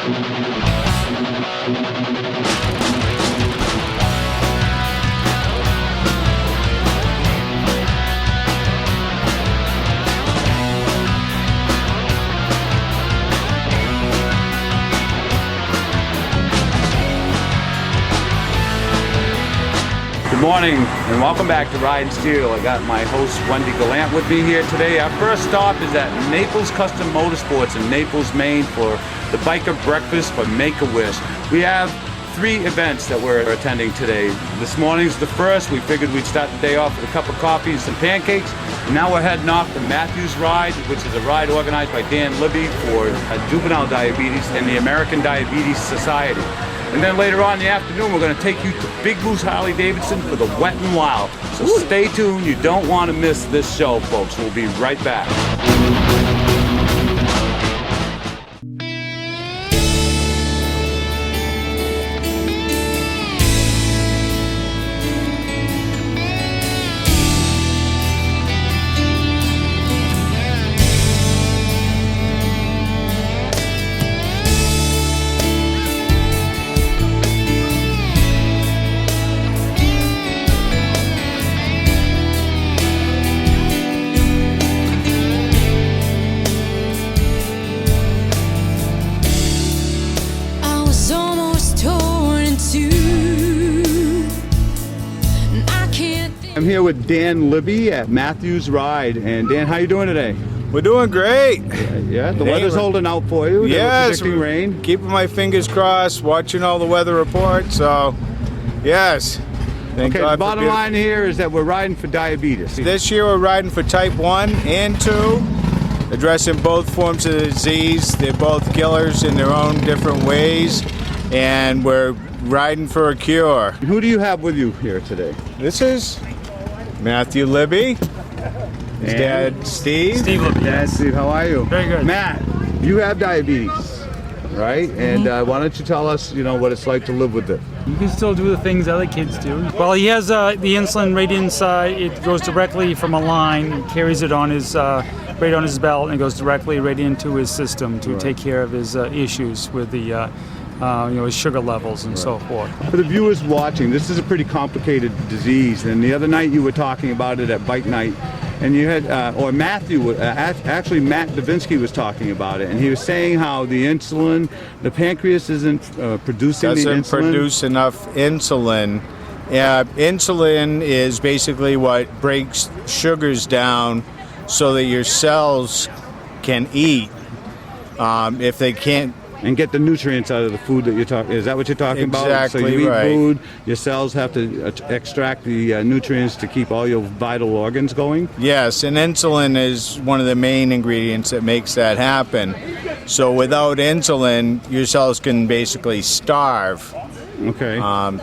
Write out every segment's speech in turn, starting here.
Good morning and welcome back to Ride and Steel. I got my host Wendy Gallant with me here today. Our first stop is at Naples Custom Motorsports in Naples, Maine for the biker breakfast for Make-A-Wish. We have 3 events that we're attending today. This morning's the first. We figured we'd start the day off with a cup of coffee and some pancakes. And now we're heading off to Matthew's Ride, which is a ride organized by Dan Libby for juvenile diabetes and the American Diabetes Society. And then later on in the afternoon, we're going to take you to Big Moose Harley-Davidson for the Wet n Wild. So stay tuned. You don't want to miss this show, folks. We'll be right back. I'm here with Dan Libby at Matthew's Ride. And Dan, how you doing today? We're doing great. Yeah, the weather's holding out for you. Yes, predicting rain. Keeping my fingers crossed, watching all the weather reports. So, yes. Thank Okay, God the bottom line here is that we're riding for diabetes. This year we're riding for type 1 and 2, addressing both forms of the disease. They're both killers in their own different ways, and we're riding for a cure. Who do you have with you here today? This is Matthew Libby. His dad, Steve. Steve Libby. Dad, Steve, how are you? Very good. Matt, you have diabetes, right? And why don't you tell us, what it's like to live with it? You can still do the things other kids do. Well, he has the insulin right inside. It goes directly from a line. He carries it on his right on his belt, and it goes directly right into his system to take care of his issues with the his sugar levels and so forth. For the viewers watching, this is a pretty complicated disease. And the other night you were talking about it at Bike Night, and you had, actually Matt Davinsky was talking about it, and he was saying how the insulin, the pancreas isn't producing the insulin. Doesn't produce enough insulin. Insulin is basically what breaks sugars down so that your cells can eat. If they can't, and get the nutrients out of the food that you're talking. Is that what you're talking about? Exactly. So you eat right. food, your cells have to extract the nutrients to keep all your vital organs going? Yes, and insulin is one of the main ingredients that makes that happen. So without insulin, your cells can basically starve. Okay.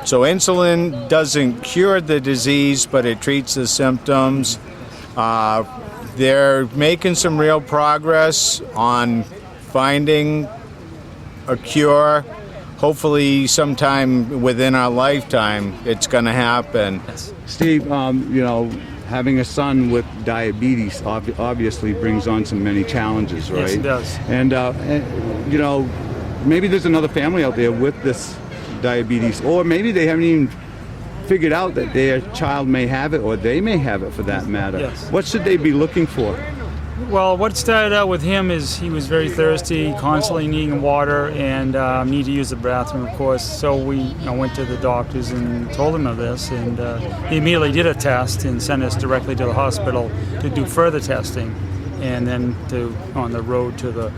So insulin doesn't cure the disease, but it treats the symptoms. They're making some real progress on finding a cure. Hopefully sometime within our lifetime it's going to happen. Steve, having a son with diabetes obviously brings on many challenges, right? Yes, it does. And maybe there's another family out there with this diabetes, or maybe they haven't even figured out that their child may have it, or they may have it for that matter. Yes. What should they be looking for? Well, what started out with him is he was very thirsty, constantly needing water, and needed to use the bathroom, of course. So we went to the doctors and told him of this, and he immediately did a test and sent us directly to the hospital to do further testing, and then on the road to the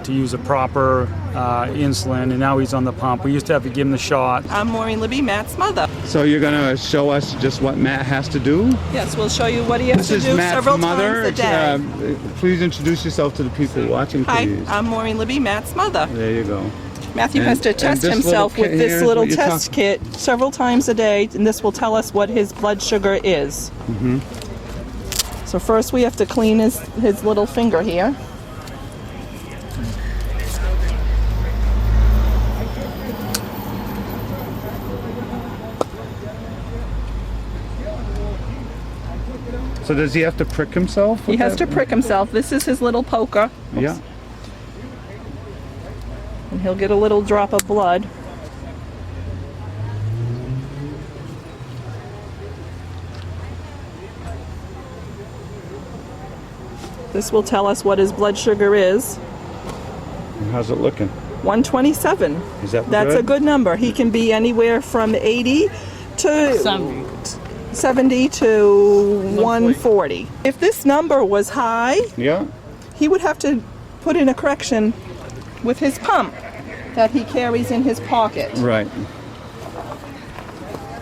to use a proper insulin, and now he's on the pump. We used to have to give him the shot. I'm Maureen Libby, Matt's mother. So you're going to show us just what Matt has to do? Yes, we'll show you what he has to do Matt's several mother. times a day. Please introduce yourself to the people watching, please. Hi, I'm Maureen Libby, Matt's mother. There you go. Matthew has to test himself with this little test kit several times a day, and this will tell us what his blood sugar is. Mm-hmm. So first we have to clean his little finger here. So does he have to prick himself? He has to prick himself. This is his little poker. Oops. Yeah. And he'll get a little drop of blood. This will tell us what his blood sugar is. How's it looking? 127. Is that That's good? a good number. He can be anywhere from 80 to 70 to 140. If this number was high, Yeah. he would have to put in a correction with his pump that he carries in his pocket Right.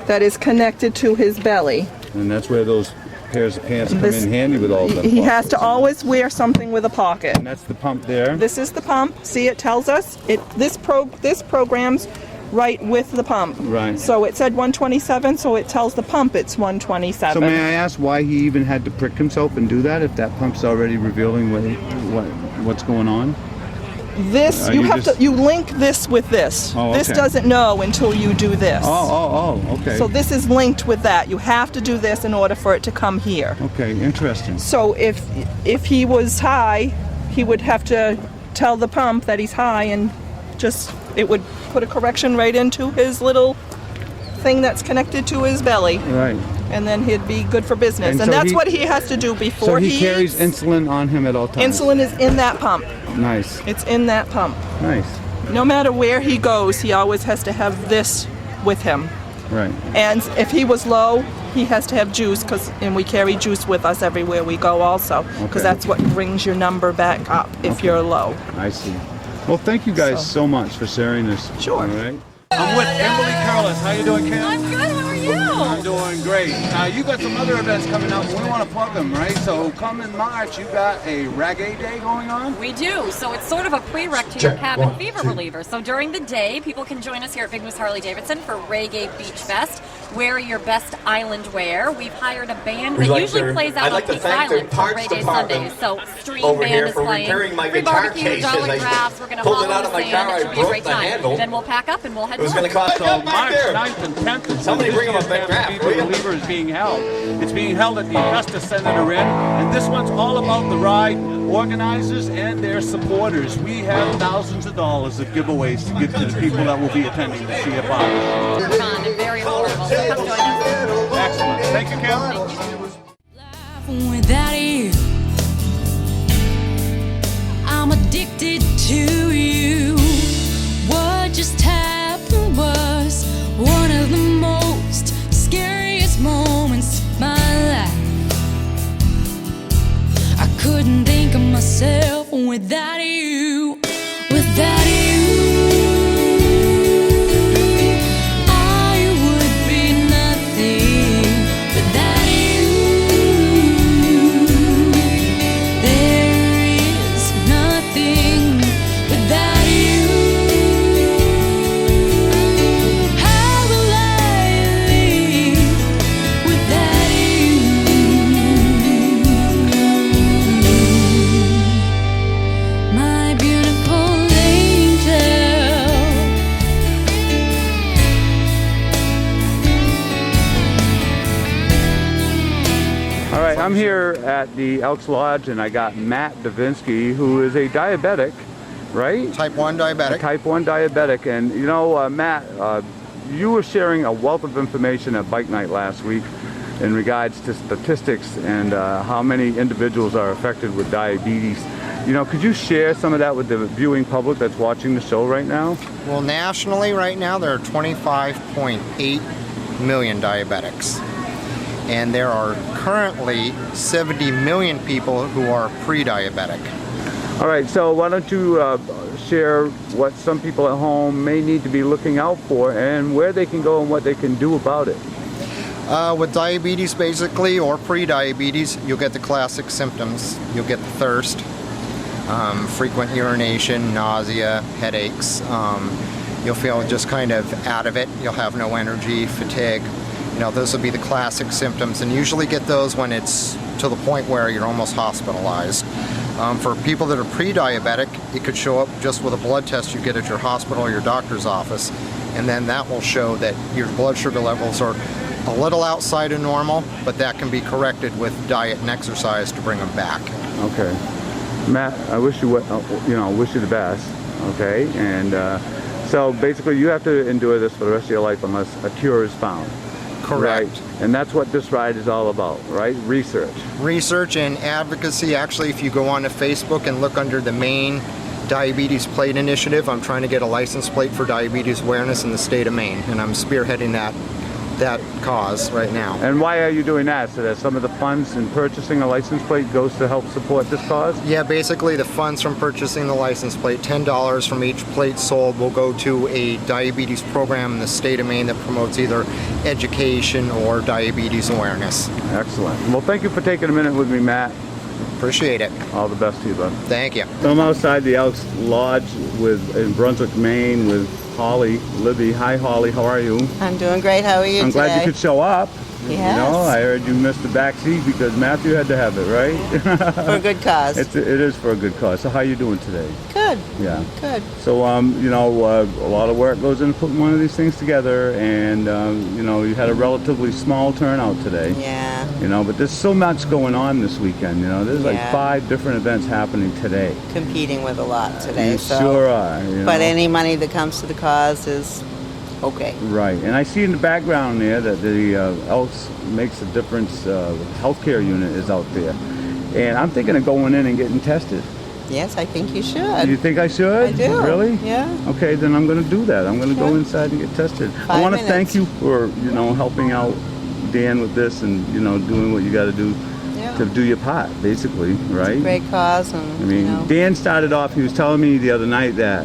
that is connected to his belly. And that's where those pairs of pants come This- in handy with all of them. He has to always wear something with a pocket. And that's the pump there. This is the pump. See, it tells us this program's right with the pump. Right. So it said 127, so it tells the pump it's 127. So may I ask why he even had to prick himself and do that if that pump's already revealing what's going on? This you link this with this. Oh, This okay. doesn't know until you do this. Oh, okay. So this is linked with that. You have to do this in order for it to come here. Okay, interesting. So if he was high, he would have to tell the pump that he's high, and it would put a correction right into his little thing that's connected to his belly, Right. and then he'd be good for business. And And, so that's he- what he has to do So before he carries eats. insulin on him at all times. Insulin is in that pump. Nice. It's in that pump. Nice. No matter where he goes, he always has to have this with him. Right. And if he was low, he has to have juice, and we carry juice with us everywhere we go also, because Okay. that's what brings your number back up if you're low. I see. Well, thank you guys so much for sharing this. Sure. All right. I'm with Kimberly Curlis. How you doing, Kim? I'm good. How are you? I'm doing great. You got some other events coming up. We want to plug them, right? So come in March, you got a reggae day going on. We do. So it's sort of a prereq to your cabin fever reliever. So during the day, people can join us here at Big Moose Harley Davidson for Reggae Beach Fest. Wear your best island wear. We've hired a band that usually plays out on Peace Island for Reggae Sundays. So Stream Band is playing. Free barbecue, dollar grabs. We're going to haul in the sand. It should be a great time. Then we'll pack up and we'll head It was going to north. cost So March 9th and 10th is Somebody when bring him a this year's big graph, Fever will you? Reliever is being held. It's being held at the Augusta Senator Inn, and this one's all about the ride organizers and their supporters. We have thousands of dollars of giveaways to give to the people that will be attending the CFI. They're fun and very affordable. So come join us. Excellent. Thank you, Kim. Without you, I'm addicted to you. What just happened was one of the most scariest moments of my life. I couldn't think of myself without you. Without you, I would be nothing. Without you, there is nothing. Without you, how will I live without you? My beautiful angel. All right, I'm here at the Elks Lodge, and I got Matt Davinsky, who is a diabetic, right? Type 1 diabetic. Type 1 diabetic. And you know, Matt, you were sharing a wealth of information at Bike Night last week in regards to statistics and how many individuals are affected with diabetes. You know, could you share some of that with the viewing public that's watching the show right now? Well, nationally right now there are 25.8 million diabetics. And there are currently 70 million people who are pre-diabetic. All right, so why don't you share what some people at home may need to be looking out for and where they can go and what they can do about it. With diabetes basically, or pre-diabetes, you'll get the classic symptoms. You'll get the thirst, frequent urination, nausea, headaches. You'll feel just kind of out of it. You'll have no energy, fatigue. You know, those will be the classic symptoms, and usually get those when it's to the point where you're almost hospitalized. For people that are pre-diabetic, it could show up just with a blood test you get at your hospital or your doctor's office, and then that will show that your blood sugar levels are a little outside of normal, but that can be corrected with diet and exercise to bring them back. Okay. Matt, I wish you, wish you the best. Okay, and so basically you have to endure this for the rest of your life unless a cure is found. Correct. Right. And that's what this ride is all about, right? Research. Research and advocacy. Actually, if you go onto Facebook and look under the Maine Diabetes Plate Initiative, I'm trying to get a license plate for diabetes awareness in the state of Maine, and I'm spearheading that cause right now. And why are you doing that? So that some of the funds in purchasing a license plate goes to help support this cause? Yeah, basically the funds from purchasing the license plate, $10 from each plate sold, will go to a diabetes program in the state of Maine that promotes either education or diabetes awareness. Excellent. Well, thank you for taking a minute with me, Matt. Appreciate it. All the best to you, bud. Thank you. So I'm outside the Elks Lodge in Brunswick, Maine with Holly Libby. Hi, Holly. How are you? I'm doing great. How are you I'm today? glad you could show up. Yes. You know, I heard you missed the back seat because Matthew had to have it, right? For a good cause. It is for a good cause. So how you doing today? Good. Yeah. Good. So, you know, a lot of work goes into putting one of these things together, and, you know, you had a relatively small turnout today. Yeah. You know, but there's so much going on this weekend, you know. There's like Yeah. 5 different events happening today. Competing with a lot today. You so. sure are. You But know. any money that comes to the cause is okay. Right, and I see in the background there that the Elks Makes a Difference healthcare unit is out there. And I'm thinking of going in and getting tested. Yes, I think you Do should. you think I should? I do. Really? Yeah. Okay, then I'm going to do that. I'm going to go Okay. inside and get tested. I 5 want to thank minutes. you for, you know, helping out Dan with this and, you know, doing what you got to do Yeah. to do your part, basically, right? Great cause, and I mean, you know. Dan started off, he was telling me the other night that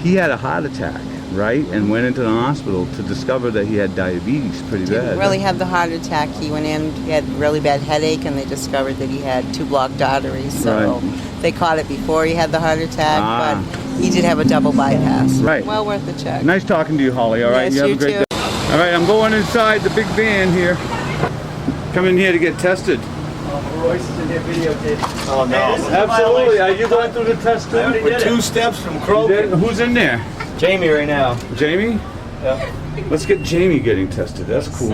he had a heart attack, right? And went into the hospital to discover that he had diabetes pretty Didn't bad. really have the heart attack. He went in, he had really bad headache, and they discovered that he had 2 blocked arteries. So Right. they caught it before he had the heart attack, Ah. but he did have a double bypass. Right. Well worth the check. Nice talking to you, Holly, all right? Yes, you have you a great too. day. All right, I'm going inside the big van here. Come in here to get tested. Royce is in here videotaping. Oh, no. Absolutely. Are you going through the test too? We're 2 steps from You did? Kroger. Who's in there? Jamie right now. Jamie? Yeah. Let's get Jamie getting tested. That's cool.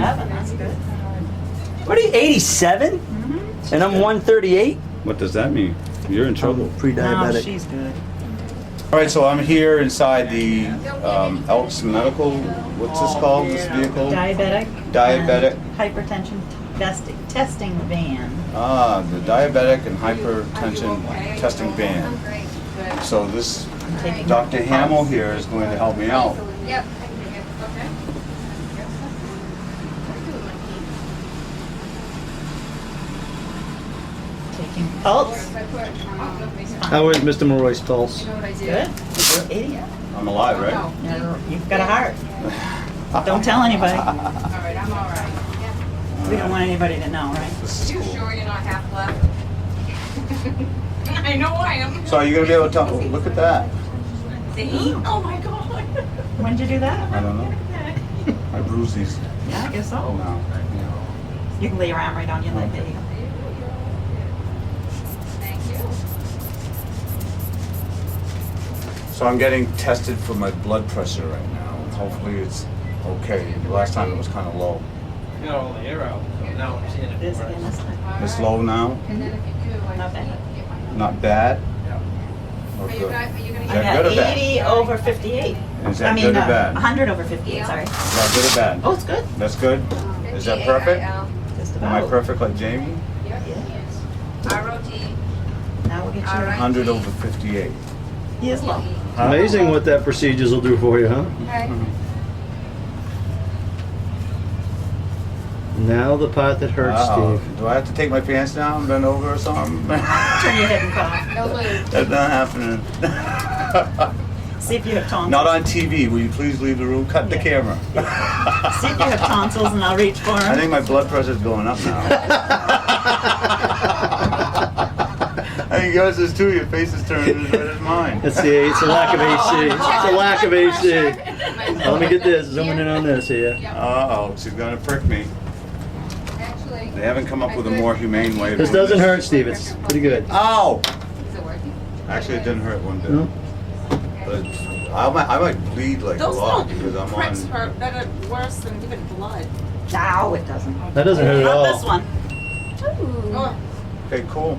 What are you, 87? And I'm 138? What does that mean? You're in trouble. Pre-diabetic. she's good. All right, so I'm here inside the Elks Medical. What's this called? This vehicle? Diabetic. Diabetic. Hypertension testing van. Ah, the diabetic and hypertension testing van. So this Dr. Hamill here is going to help me out. Taking pulse. How is Mr. Morroy's pulse? Good. 80. I'm alive, right? You've got a heart. Don't tell anybody. We don't want anybody to know, right? This is cool. Sure you're not half left? I know I am. So are you going to be able to tell? Oh, look at that. See? Oh my god. When'd you do that? I don't know. I bruised these Yeah, I guess so. now. You can lay your arm right on your leg. There you go. So I'm getting tested for my blood pressure right now. Hopefully it's okay. The last time it was kind of low. You got all the air out. Now I'm seeing it. This and this one. It's low now. Not bad. Not bad. Or good. Is I'm that good or at bad? 80 over 58. Is that I mean, good or bad? 100 over 58, sorry. Is that good or bad? Oh, it's good. That's good. Is that perfect? Just Am I about. perfect like Jamie? Now we'll get you. 100 over 58. He is low. Amazing what that procedures will do for you, huh? Now the part that hurts, Uh-oh. Steve. Do I have to take my pants down, bend over or something? Turn your head and cough. That's not happening. See if you have tonsils. Not on TV. Will you please leave the room? Cut the camera. See if you have tonsils and I'll reach for them. I think my blood pressure's going up now. I think yours is too. Your face is turning as red as mine. Let's see, it's a lack of AC. It's a lack of AC. Let me get this, zooming in on this here. Uh-oh, she's gonna prick me. They haven't come up with a more humane way to This do doesn't hurt, Steve. It's pretty good. Ow! Actually, it didn't hurt one bit. No? But I might bleed like a lot because I'm on. hurt better, worse than even blood. No, it doesn't. That doesn't hurt at Not all. this one. Oh. Okay, cool.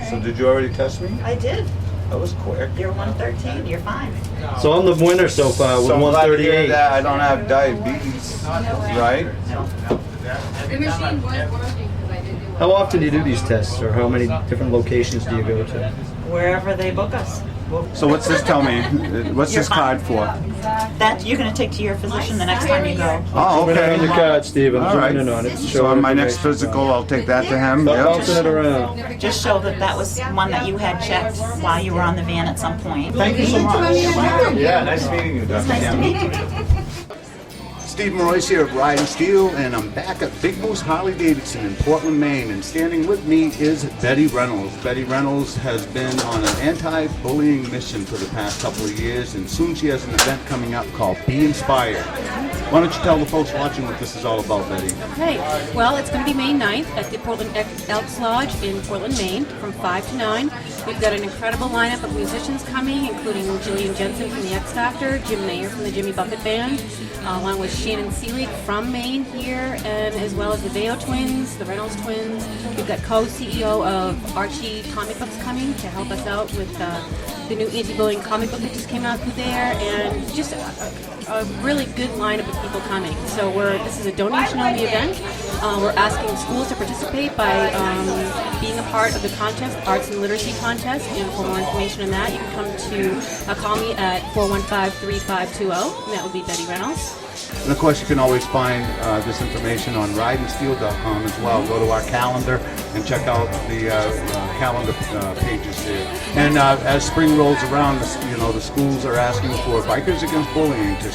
So did you already test me? I did. That was quick. You're 113. You're fine. So I'm the winner so far with So I'm glad to hear 138. that I don't have diabetes, right? The machine was working because I did do it. How often do you do these tests, or how many different locations do you go to? Wherever they book us. So what's this tell me? What's You're this card fine. for? That you're going to take to your physician the next time you go. Oh, Zoom in on okay. the card, Steve. I'm All right. zooming in on it. So on my next physical, I'll take that to him. Stop Yep. bouncing it around. Just show that that was one that you had checked while you were on the van at some point. Thank you so much. Yeah, nice meeting you, Dr. Nice to Campbell. meet you. Steve Royce here of Ridin Steel, and I'm back at Big Moose Harley Davidson in Portland, Maine, and standing with me is Betty Reynolds. Betty Reynolds has been on an anti-bullying mission for the past couple of years, and soon she has an event coming up called Be Inspired. Why don't you tell the folks watching what this is all about, Betty? Okay, well, it's going to be May 9th at the Portland Elks Lodge in Portland, Maine, from 5 to 9. We've got an incredible lineup of musicians coming, including Jillian Jensen from the X Factor, Jim Mayer from the Jimmy Buffett Band, along with Shannon Seelig from Maine here, and as well as the Veo Twins, the Reynolds Twins. We've got co-CEO of Archie Comic Books coming to help us out with the new anti-bullying comic book that just came out through there, and just a really good lineup of people coming. So this is a donation-only event. We're asking schools to participate by being a part of the contest, Arts and Literacy Contest, and for more information on that, you can come to call me at 415-3520, and that would be Betty Reynolds. And of course, you can always find this information on ridandsteel.com as well. Go to our calendar and check out the calendar pages there. And as spring rolls around, the schools are asking for Bikers Against Bullying to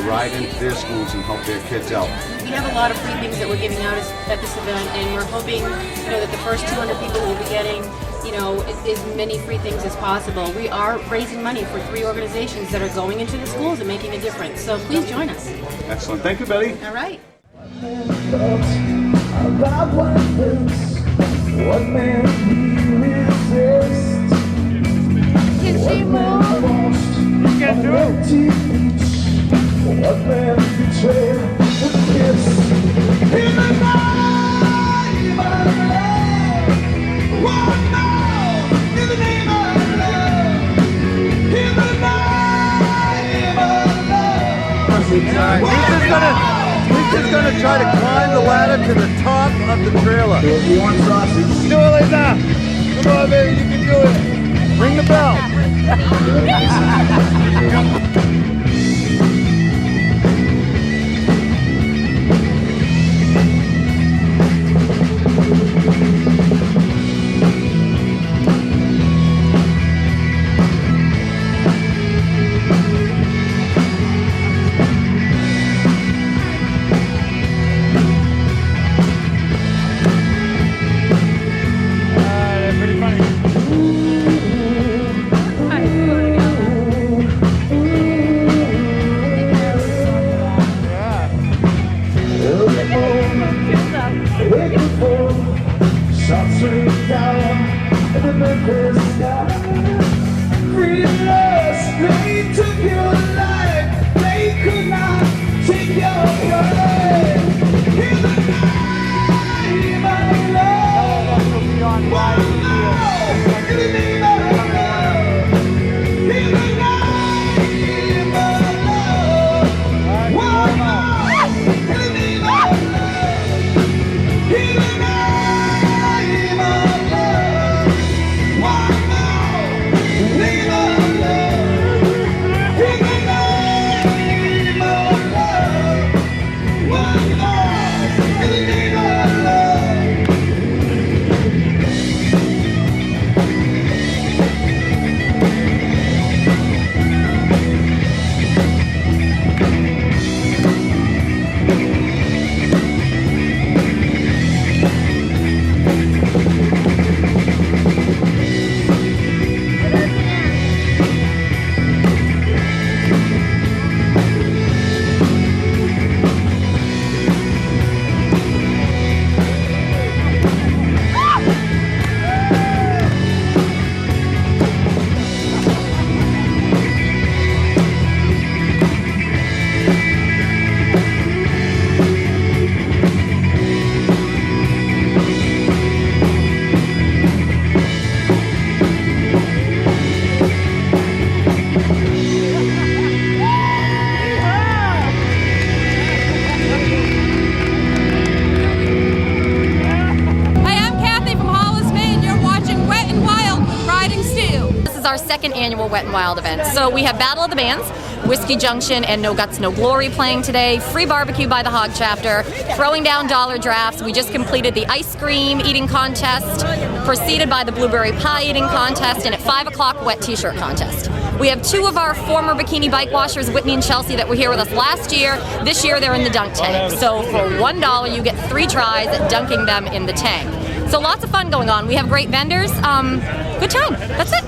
ride into their schools and help their kids out. We have a lot of free things that we're giving out at this event, and we're hoping, that the first 200 people will be getting, as many free things as possible. We are raising money for 3 organizations that are going into the schools and making a difference. So please join us. Excellent. Thank you, Betty. All right. Can she move? You can do it. He's just gonna try to climb the ladder to the top of the trailer. You want sausage? Do it like that. Come on, baby, you can do it. Ring the bell. annual Wet and Wild event. So we have Battle of the Bands, Whiskey Junction, and No Guts, No Glory playing today. Free barbecue by the Hog Chapter. Throwing down dollar drafts. We just completed the ice cream eating contest, preceded by the blueberry pie eating contest, and at 5 o'clock, wet t-shirt contest. We have 2 of our former bikini bike washers, Whitney and Chelsea, that were here with us last year. This year they're in the dunk tank. So for $1, you get 3 tries at dunking them in the tank. So lots of fun going on. We have great vendors. Good time. That's it.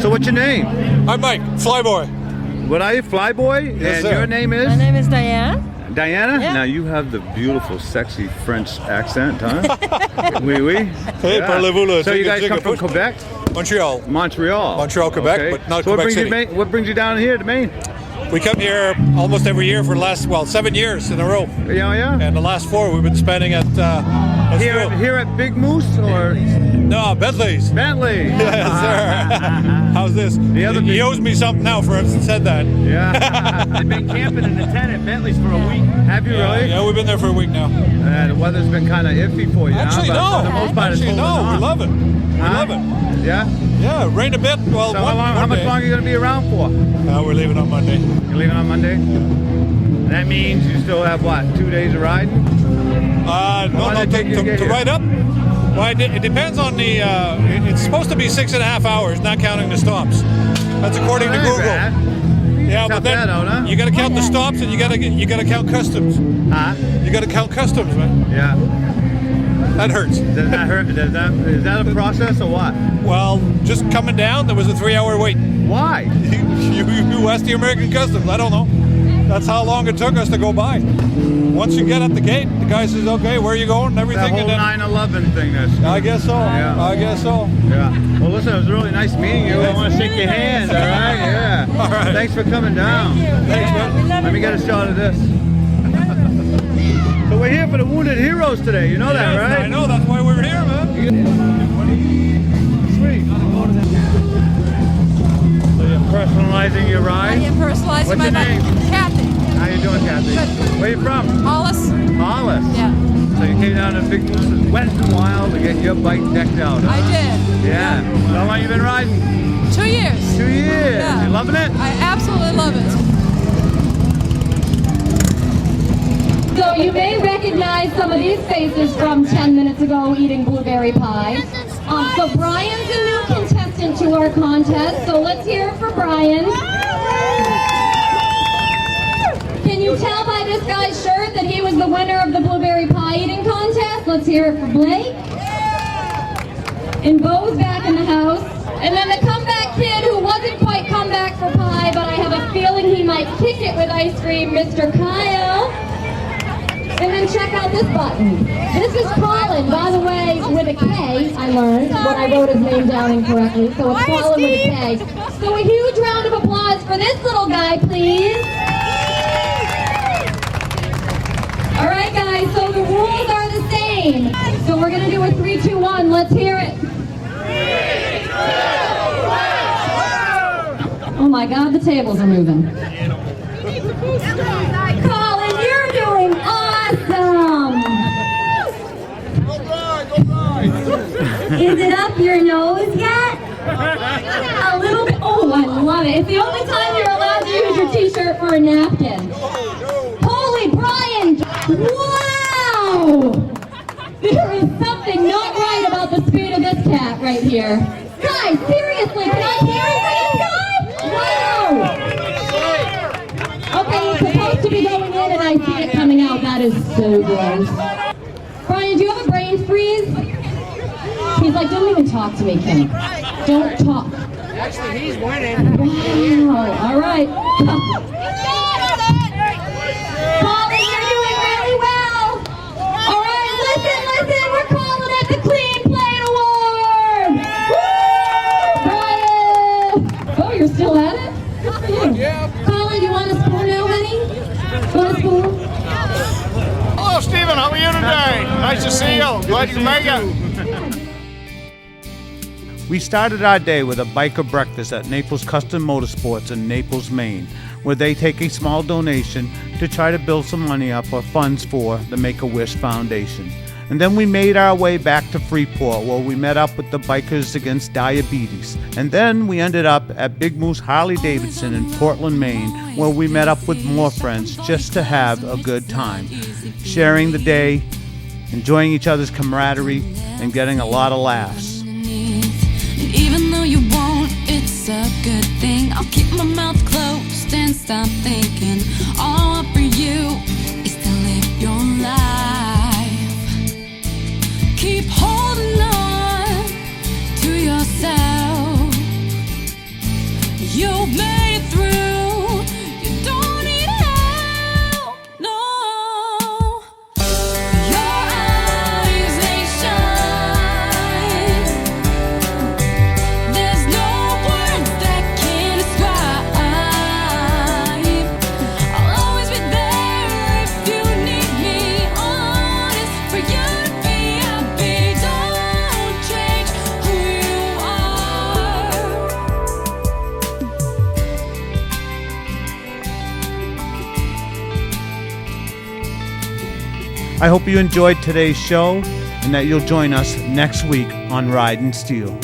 So what's your name? I'm Mike, Flyboy. What are you, Flyboy? Yes, and sir. your name is? My name is Diane. Diana? Yeah. Now you have the beautiful, sexy French accent, huh? Oui, oui. Hey, parlez-vous le So you guys come from push? Quebec? Montreal. Montreal, Quebec, okay. but not So Quebec City. what brings you down here to Maine? We come here almost every year for the last, 7 years in a row. Yeah. And the last 4 we've been spending at Here at Big Moose or? No, Bentley's. Bentley. Yes, sir. How's this? He owes me something now for having said that. Yeah. I've been camping in the tent at Bentley's for a week. Have you really? Yeah, we've been there for a week now. The weather's been kind of iffy for you. Actually, huh? But for the most part, it's Actually, no. holding on. We love it. We love it. Yeah? Yeah, it rained a bit. Well, So how much longer are you going to be around for? We're leaving on Monday. You're leaving on Monday? That means you still have, what, 2 days of riding? No, to ride up. Well, it depends on the. It's supposed to be 6.5 hours, not counting the stops. That's according to Google. Yeah, but then you got to count the stops, and you got to count customs. Huh? You got to count customs, man. Yeah. That hurts. Does that hurt? Is that a process or what? Well, just coming down, there was a 3-hour wait. Why? You asked the American Customs. I don't know. That's how long it took us to go by. Once you get at the gate, the guy says, "Okay, where are you going?" and everything. That whole 9/11 thing. I guess so. Yeah. I guess so. Yeah. Well, listen, it was really nice meeting you. I want to shake your hand. All right. Yeah. All right. Thanks for coming down. Thanks, man. Let me get a shot of this. So we're here for the Wounded Heroes today. You know that, right? I know. That's why we're here, man. Sweet. So you're personalizing your ride? I am personalizing What's my your name? Kathy. How you doing, Kathy? Good. Where you from? Hollis. Hollis. Yeah. So you came down to Big Moose's Wet and Wild to get your bike decked out, huh? I did. Yeah. So how long you been riding? 2 years. 2 years. Yeah. You loving it? I absolutely love it. So you may recognize some of these faces from 10 minutes ago eating blueberry pie. So Brian's a new contestant to our contest, so let's hear it for Brian. Can you tell by this guy's shirt that he was the winner of the blueberry pie eating contest? Let's hear it for Blake. And Bo's back in the house. And then the comeback kid who wasn't quite come back for pie, but I have a feeling he might kick it with ice cream, Mr. Kyle. And then check out this button. This is Colin, by the way, with a K, I learned, when I wrote his name down incorrectly. So it's Colin with a K. So a huge round of applause for this little guy, please. All right, guys, so the rules are the same. So we're going to do a 3, 2, 1. Let's hear it. 3, 2, 1. Oh my God, the tables are moving. Colin, you're doing awesome. Is it up your nose yet? A little bit. Oh, I love it. It's the only time you're allowed to use your t-shirt for a napkin. Holy Brian! Wow! There is something not right about the speed of this cat right here. Guys, seriously, can I hear it for this guy? Wow! Okay, it's supposed to be going in and I see it coming out. That is so gross. Brian, do you have a brain freeze? He's like, don't even talk to me, Kim. Don't talk. Actually, he's winning. Wow, all right. Colin, you're doing really well. All right, listen, we're calling it the Clean Plate Award. Woo! Brian! Oh, you're still at it? Yeah. Colin, do you want a spoon now, honey? Want a spoon? Hello, Stephen. How are you? Nice to see you. Glad you made it. We started our day with a biker breakfast at Naples Custom Motorsports in Naples, Maine, where they take a small donation to try to build some money up or funds for the Make-A-Wish Foundation. And then we made our way back to Freeport, where we met up with the Bikers Against Diabetes. And then we ended up at Big Moose Harley Davidson in Portland, Maine, where we met up with more friends just to have a good time, sharing the day, enjoying each other's camaraderie, and getting a lot of laughs. And even though you won't, it's a good thing. I'll keep my mouth closed and stop thinking. All up for you is to live your life. Keep holding on to yourself. You'll make it through. You don't need help, no. Your eyes, they shine. There's no words that can describe. I'll always be there if you need me. Honest for you to be happy. Don't change who you are. I hope you enjoyed today's show and that you'll join us next week on Ridin' Steel.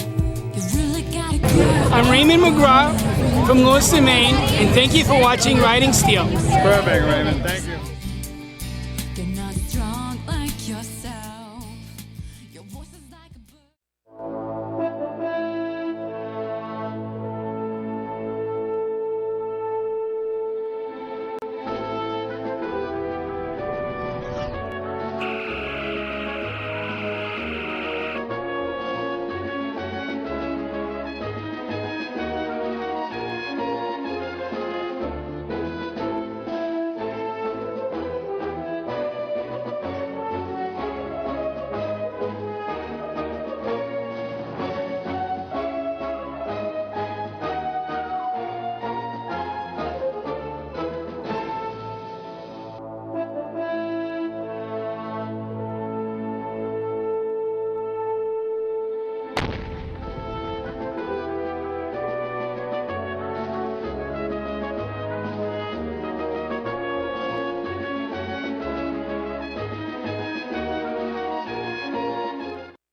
I'm Raymond McGraw from Lewiston, Maine, and thank you for watching Riding Steel. Perfect, Raymond. Thank you.